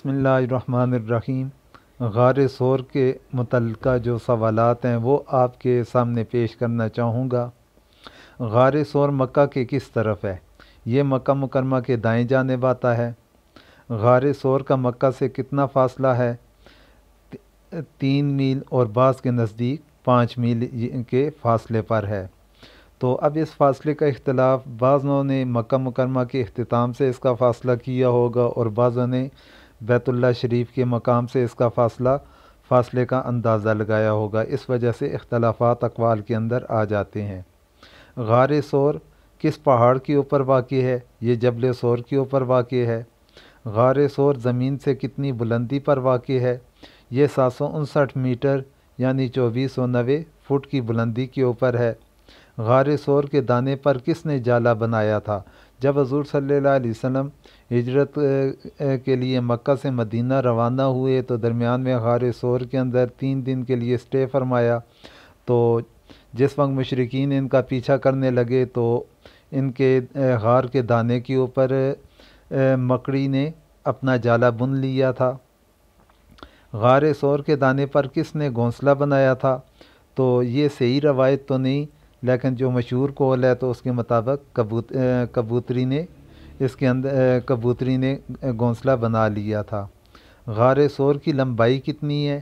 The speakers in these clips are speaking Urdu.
بسم اللہ الرحمن الرحیم۔ غار ثور کے متعلقہ جو سوالات ہیں وہ آپ کے سامنے پیش کرنا چاہوں گا۔ غار ثور مکہ کے کس طرف ہے؟ یہ مکہ مکرمہ کے دائیں جانب آتا ہے۔ غار ثور کا مکہ سے کتنا فاصلہ ہے؟ 3 میل اور بعض کے نزدیک 5 میل کے فاصلے پر ہے۔ تو اب اس فاصلے کا اختلاف، بعضوں نے مکہ مکرمہ کے اختتام سے اس کا فاصلہ کیا ہوگا اور بعضوں نے بیت اللہ شریف کے مقام سے اس کا فاصلے کا اندازہ لگایا ہوگا۔ اس وجہ سے اختلافات اقوال کے اندر آ جاتے ہیں۔ غار ثور کس پہاڑ کے اوپر واقع ہے؟ یہ جبل ثور کے اوپر واقع ہے۔ غار ثور زمین سے کتنی بلندی پر واقع ہے؟ یہ 759 میٹر یعنی 2490 فٹ کی بلندی کے اوپر ہے۔ غار ثور کے دانے پر کس نے جالا بنایا تھا؟ جب حضور صلی اللہ علیہ وسلم ہجرت کے لیے مکہ سے مدینہ روانہ ہوئے تو درمیان میں غار ثور کے اندر 3 دن کے لیے اسٹے فرمایا۔ تو جس وقت مشرکین ان کا پیچھا کرنے لگے تو ان کے غار کے دانے کے اوپر مکڑی نے اپنا جالا بن لیا تھا۔ غار ثور کے دانے پر کس نے گھونسلہ بنایا تھا؟ تو یہ صحیح روایت تو نہیں، لیکن جو مشہور قول ہے تو اس کے مطابق کبوتری نے گھونسلہ بنا لیا تھا۔ غار ثور کی لمبائی کتنی ہے؟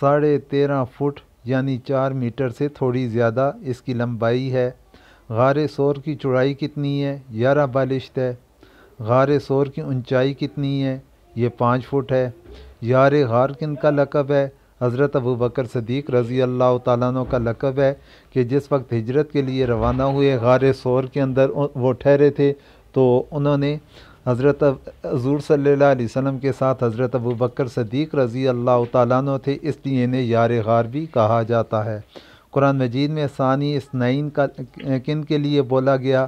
13.5 فٹ یعنی 4 میٹر سے تھوڑی زیادہ اس کی لمبائی ہے۔ غار ثور کی چوڑائی کتنی ہے؟ 11 بالشت ہے۔ غار ثور کی اونچائی کتنی ہے؟ یہ 5 فٹ ہے۔ یار غار کن کا لقب ہے؟ حضرت ابوبکر صدیق رضی اللہ تعالیٰ عنہ کا لقب ہے کہ جس وقت ہجرت کے لیے روانہ ہوئے غار ثور کے اندر وہ ٹھہرے تھے تو انہوں نے حضور صلی اللہ علیہ وسلم کے ساتھ حضرت ابوبکر صدیق رضی اللہ تعالیٰ عنہ تھے، اس لیے انہیں یار غار بھی کہا جاتا ہے۔ قرآن مجید میں ثانی اثنین کا کن کے لیے بولا گیا؟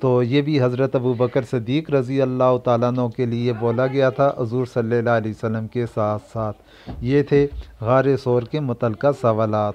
تو یہ بھی حضرت ابوبکر صدیق رضی اللہ تعالیٰ عنہ کے لیے بولا گیا تھا حضور صلی اللہ علیہ وسلم کے ساتھ ساتھ۔ یہ تھے غار ثور کے متعلقہ سوالات۔